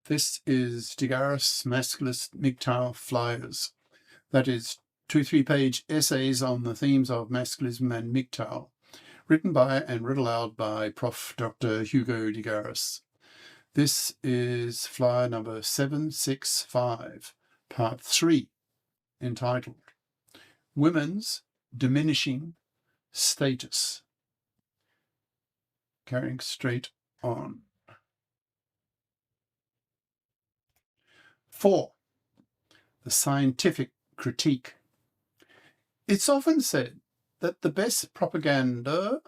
This is Garis, Masculist, MGTOW flyers. That is 2-3-page essays on the themes of masculism and MGTOW, written by and read aloud by Prof. Dr. Hugo de Garis. This is flyer number 765, part 3, entitled Women's Diminishing Status. Carrying straight on. 4. The scientific critique. It's often said that the best propaganda,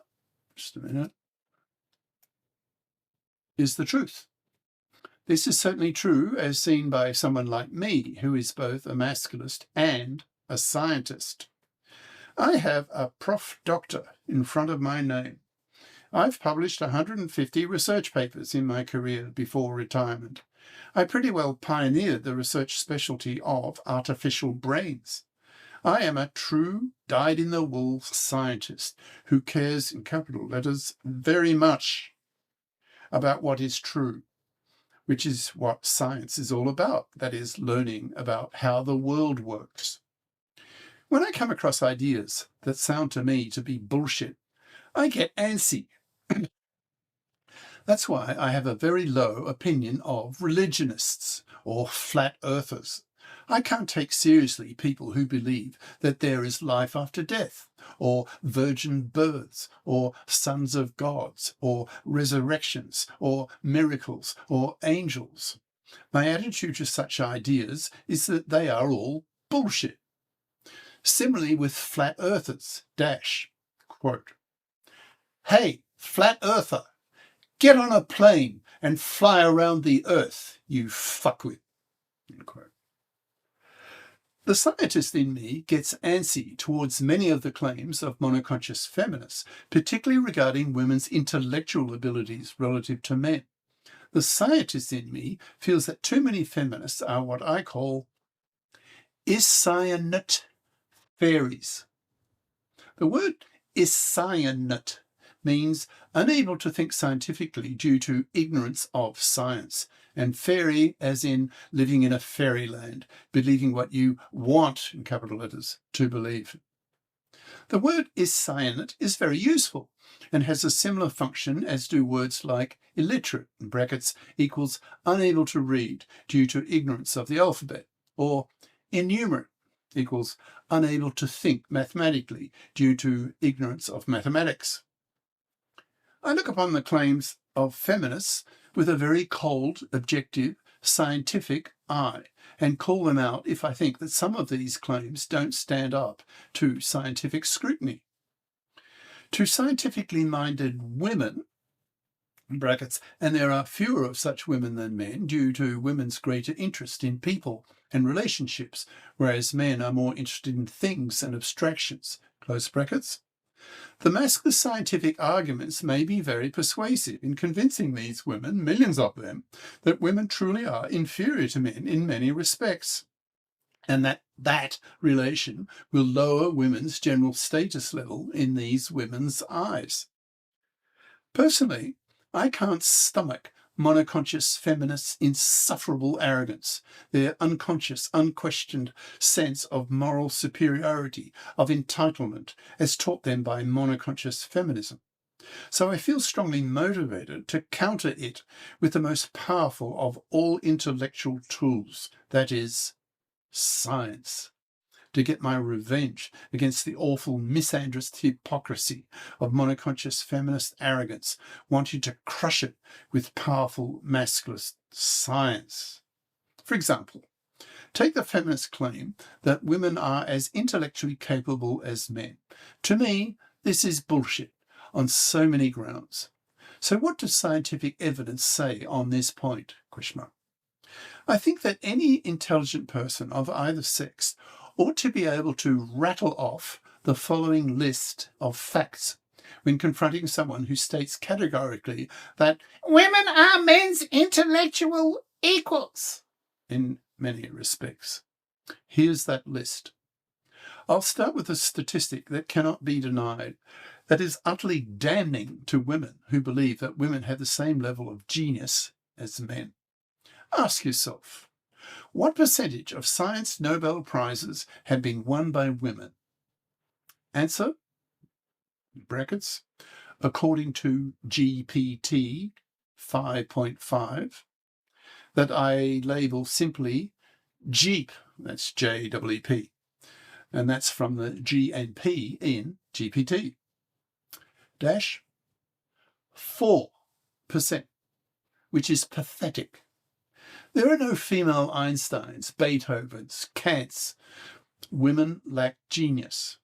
is the truth. This is certainly true as seen by someone like me, who is both a masculist and a scientist. I have a Prof. Doctor in front of my name. I've published 150 research papers in my career before retirement. I pretty well pioneered the research specialty of artificial brains. I am a true, dyed-in-the-wool scientist who cares, in capital letters, very much about what is true, which is what science is all about, that is, learning about how the world works. When I come across ideas that sound to me to be bullshit, I get antsy. That's why I have a very low opinion of religionists or flat earthers. I can't take seriously people who believe that there is life after death, or virgin births, or sons of gods, or resurrections, or miracles, or angels. My attitude to such ideas is that they are all bullshit. Similarly with flat earthers, quote, "Hey, flat earther, get on a plane and fly around the earth, you fuckwit." End quote. The scientist in me gets antsy towards many of the claims of monoconscious feminists, particularly regarding women's intellectual abilities relative to men. The scientist in me feels that too many feminists are what I call iscyanate fairies. The word iscyanate means unable to think scientifically due to ignorance of science, and fairy as in living in a fairyland, believing what you want, in capital letters, to believe. The word iscyanate is very useful and has a similar function as do words like illiterate, in brackets, equals unable to read due to ignorance of the alphabet, or innumerate, equals unable to think mathematically due to ignorance of mathematics. I look upon the claims of feminists with a very cold, objective, scientific eye and call them out if I think that some of these claims don't stand up to scientific scrutiny. To scientifically minded women, in brackets, and there are fewer of such women than men due to women's greater interest in people and relationships, whereas men are more interested in things and abstractions, close brackets. The masculine scientific arguments may be very persuasive in convincing these women, millions of them, that women truly are inferior to men in many respects, and that relation will lower women's general status level in these women's eyes. Personally, I can't stomach monoconscious feminists' insufferable arrogance, their unconscious, unquestioned sense of moral superiority, of entitlement, as taught them by monoconscious feminism. So I feel strongly motivated to counter it with the most powerful of all intellectual tools, that is, science, to get my revenge against the awful misandrist hypocrisy of monoconscious feminist arrogance, wanting to crush it with powerful masculist science. For example, take the feminist claim that women are as intellectually capable as men. To me, this is bullshit on so many grounds. So what does scientific evidence say on this point? I think that any intelligent person of either sex ought to be able to rattle off the following list of facts when confronting someone who states categorically that women are men's intellectual equals in many respects. Here's that list. I'll start with a statistic that cannot be denied, that is utterly damning to women who believe that women have the same level of genius as men. Ask yourself, what percentage of science Nobel Prizes have been won by women? Answer, brackets, according to GPT 5.5, that I label simply JEEP, that's J-E-E-P, and that's from the G and P in GPT, dash 4%, which is pathetic. There are no female Einsteins, Beethovens, Kants. Women lack genius.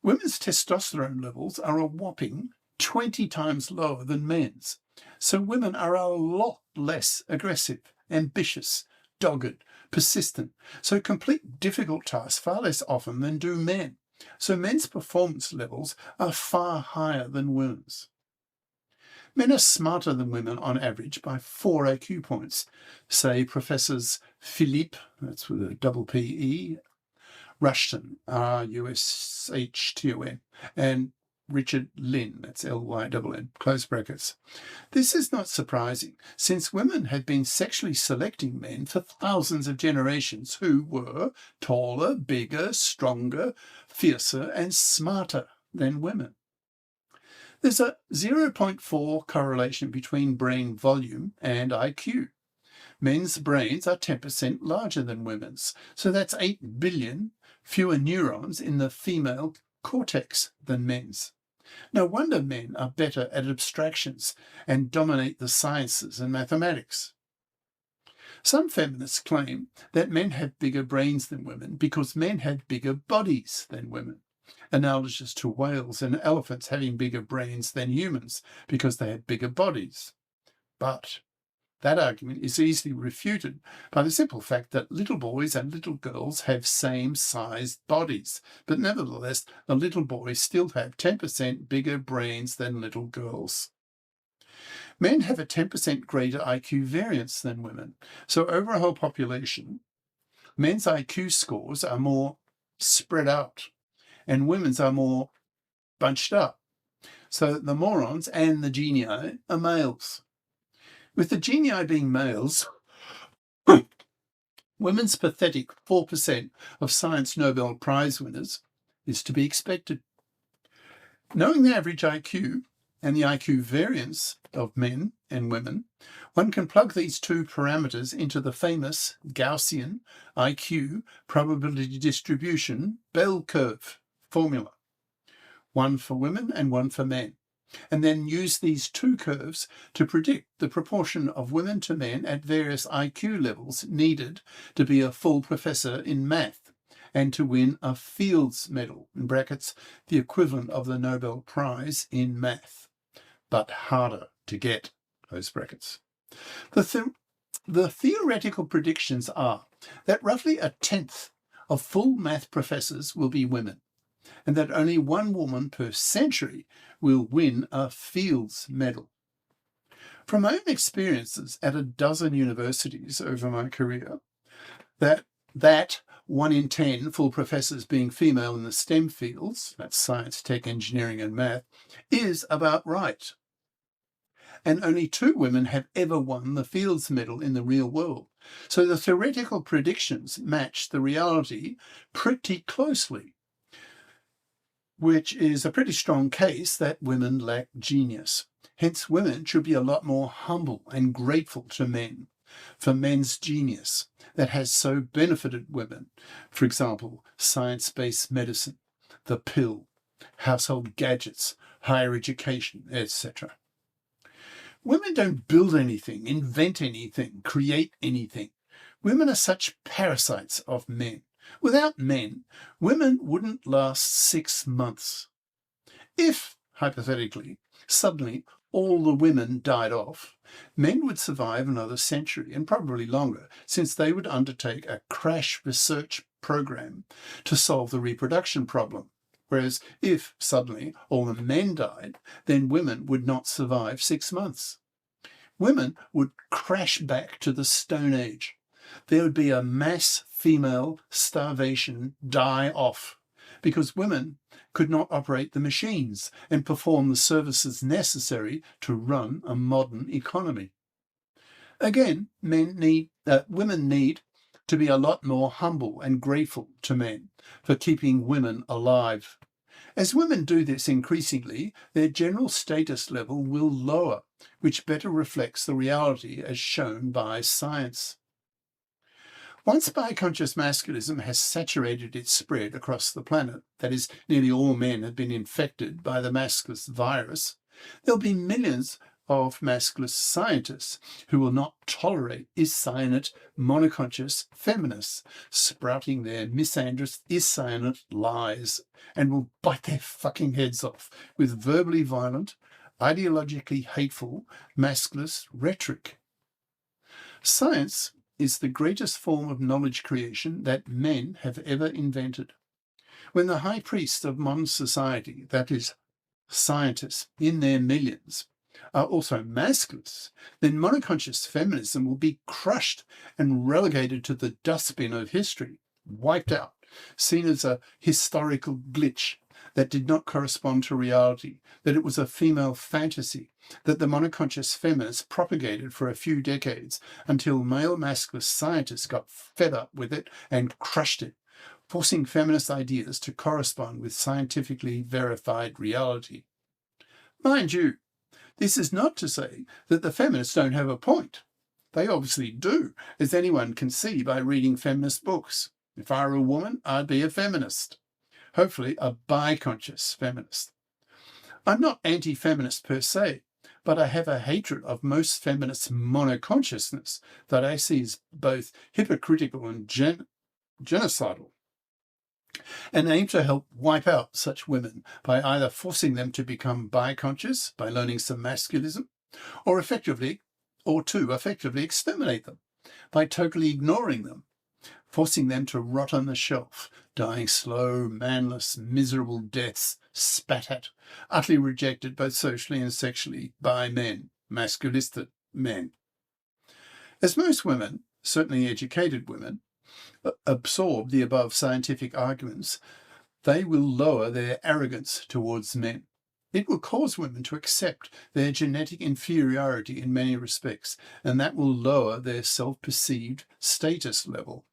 Women's testosterone levels are a whopping 20 times lower than men's, so women are a lot less aggressive, ambitious, dogged, persistent, so complete difficult tasks far less often than do men. So men's performance levels are far higher than women's. Men are smarter than women on average by 4 IQ points, say Professors Philippe, that's with a double P-E, Rushton, R-U-S-H-T-O-N, and Richard Lynn, that's L-Y-N-N, close brackets. This is not surprising, since women have been sexually selecting men for thousands of generations who were taller, bigger, stronger, fiercer, and smarter than women. There's a 0.4 correlation between brain volume and IQ. Men's brains are 10% larger than women's, so that's 8 billion fewer neurons in the female cortex than men's. No wonder men are better at abstractions and dominate the sciences and mathematics. Some feminists claim that men have bigger brains than women because men have bigger bodies than women, analogous to whales and elephants having bigger brains than humans because they have bigger bodies. But that argument is easily refuted by the simple fact that little boys and little girls have same-sized bodies, but nevertheless, the little boys still have 10% bigger brains than little girls. Men have a 10% greater IQ variance than women, so over a whole population, men's IQ scores are more spread out, and women's are more bunched up. So the morons and the genii are males. With the genii being males, women's pathetic 4% of science Nobel Prize winners is to be expected. Knowing the average IQ and the IQ variance of men and women, one can plug these two parameters into the famous Gaussian IQ probability distribution bell curve formula, one for women and one for men, and then use these two curves to predict the proportion of women to men at various IQ levels needed to be a full professor in math and to win a Fields Medal, in brackets, the equivalent of the Nobel Prize in math, but harder to get, close brackets. The theoretical predictions are that roughly a tenth of full math professors will be women, and that only one woman per century will win a Fields Medal. From my own experiences at a dozen universities over my career, that 1 in 10 full professors being female in the STEM fields, that's science, tech, engineering, and math, is about right. And only 2 women have ever won the Fields Medal in the real world. So the theoretical predictions match the reality pretty closely, which is a pretty strong case that women lack genius. Hence, women should be a lot more humble and grateful to men for men's genius that has so benefited women. For example, science-based medicine, the pill, household gadgets, higher education, etc. Women don't build anything, invent anything, create anything. Women are such parasites of men. Without men, women wouldn't last 6 months. If, hypothetically, suddenly all the women died off, men would survive another century, and probably longer, since they would undertake a crash research program to solve the reproduction problem. Whereas if suddenly all the men died, then women would not survive 6 months. Women would crash back to the Stone Age. There would be a mass female starvation die-off because women could not operate the machines and perform the services necessary to run a modern economy. Again, women need to be a lot more humble and grateful to men for keeping women alive. As women do this increasingly, their general status level will lower, which better reflects the reality as shown by science. Once bi-conscious masculism has saturated its spread across the planet, that is, nearly all men have been infected by the masculist virus, there'll be millions of masculist scientists who will not tolerate is-cyanate monoconscious feminists sprouting their misandrous is-cyanate lies and will bite their fucking heads off with verbally violent, ideologically hateful masculist rhetoric. Science is the greatest form of knowledge creation that men have ever invented. When the high priests of modern society, that is, scientists in their millions, are also masculists, then monoconscious feminism will be crushed and relegated to the dustbin of history, wiped out, seen as a historical glitch that did not correspond to reality, that it was a female fantasy, that the monoconscious feminists propagated for a few decades until male masculist scientists got fed up with it and crushed it, forcing feminist ideas to correspond with scientifically verified reality. Mind you, this is not to say that the feminists don't have a point. They obviously do, as anyone can see by reading feminist books. If I were a woman, I'd be a feminist. Hopefully a bi-conscious feminist. I'm not anti-feminist per se, but I have a hatred of most feminists' monoconsciousness that I see as both hypocritical and genocidal, and aim to help wipe out such women by either forcing them to become bi-conscious by learning some masculism, or to effectively exterminate them by totally ignoring them, forcing them to rot on the shelf, dying slow, manless, miserable deaths, spat at, utterly rejected both socially and sexually by men, masculistic men. As most women, certainly educated women, absorb the above scientific arguments, they will lower their arrogance towards men. It will cause women to accept their genetic inferiority in many respects, and that will lower their self-perceived status level.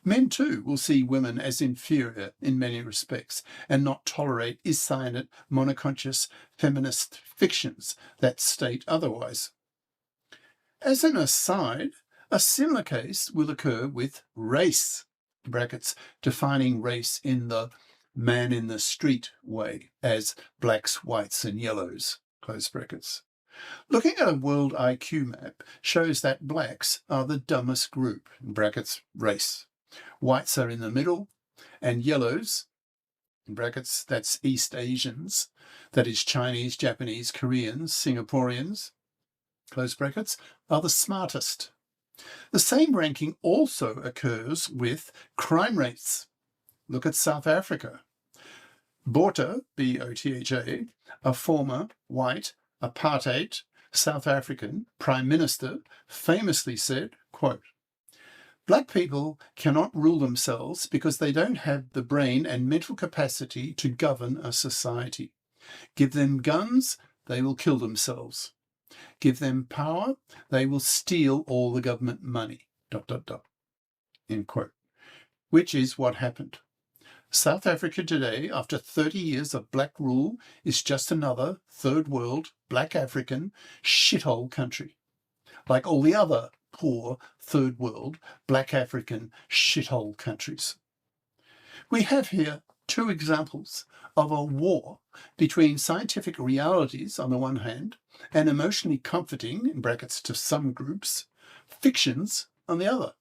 Men too will see women as inferior in many respects and not tolerate is-cyanate, monoconscious feminist fictions that state otherwise. As an aside, a similar case will occur with race, brackets, defining race in the man in the street way as blacks, whites and yellows, close brackets. Looking at a world IQ map shows that blacks are the dumbest group, in brackets, race. Whites are in the middle, and yellows, in brackets, that's East Asians, that is Chinese, Japanese, Koreans, Singaporeans, close brackets, are the smartest. The same ranking also occurs with crime rates. Look at South Africa. Botha, B-O-T-H-A, a former white apartheid South African Prime Minister, famously said, quote, "Black people cannot rule themselves because they don't have the brain and mental capacity to govern a society. Give them guns, they will kill themselves. Give them power, they will steal all the government money, ... end quote. Which is what happened. South Africa today, after 30 years of black rule, is just another third world, black African shithole country, like all the other poor third world, black African shithole countries. We have here two examples of a war between scientific realities on the one hand and emotionally comforting, in brackets to some groups, fictions on the other.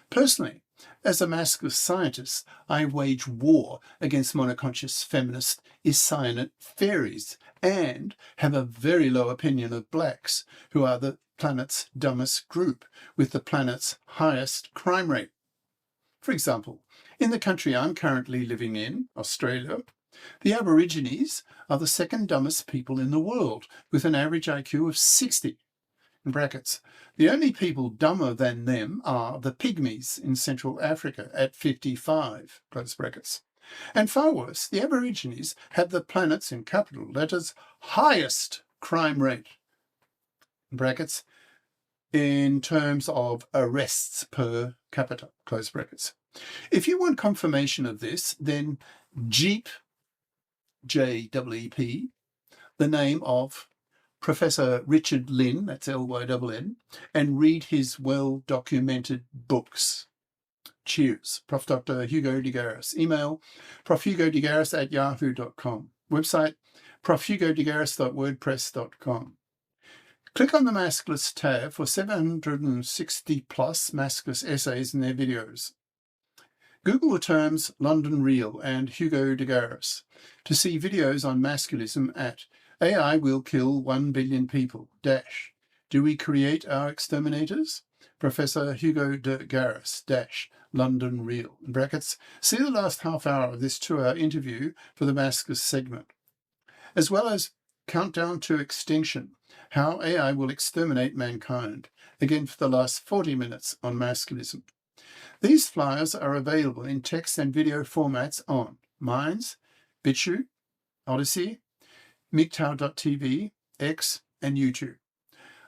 Personally, as a masculine scientist, I wage war against monoconscious feminist is-cyanate fairies and have a very low opinion of blacks, who are the planet's dumbest group with the planet's highest crime rate. For example, in the country I'm currently living in, Australia, the Aborigines are the second dumbest people in the world with an average IQ of 60. In brackets, the only people dumber than them are the pygmies in Central Africa at 55, close brackets. And far worse, the Aborigines have the planet's, in capital letters, highest crime rate, in brackets, in terms of arrests per capita, close brackets. If you want confirmation of this, then JEEP, J-E-E-P, the name of Professor Richard Lynn, that's L-Y-N-N, and read his well-documented books. Cheers. Prof. Dr. Hugo de Garis. Email profhugodegaris@yahoo.com. Website profhugodegaris.wordpress.com. Click on the Masculist tab for 760 plus Masculist essays and their videos. Google the terms London Real and Hugo de Garis to see videos on masculism at AI will kill 1 billion people, dash. Do we create our exterminators? Professor Hugo de Garis, dash, London Real, in brackets. See the last half hour of this 2-hour interview for the Masculist segment, as well as Countdown to Extinction, How AI Will Exterminate Mankind, again for the last 40 minutes on masculism. These flyers are available in text and video formats on Minds, BitChute, Odyssey, MGTOW.tv, X, and YouTube.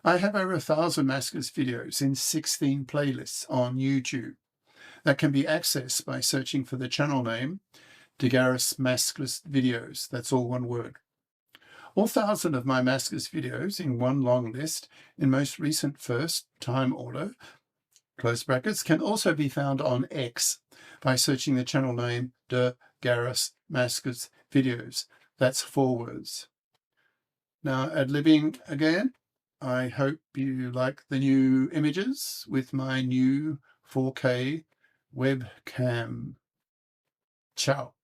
I have over 1,000 Masculist videos in 16 playlists on YouTube that can be accessed by searching for the channel name, De Garis Masculist Videos. That's all one word. All 1,000 of my Masculist videos in one long list in most recent first time order, close brackets, can also be found on X by searching the channel name De Garis Masculist Videos. That's 4 words. Now, ad-libbing again. I hope you like the new images with my new 4K webcam. Ciao.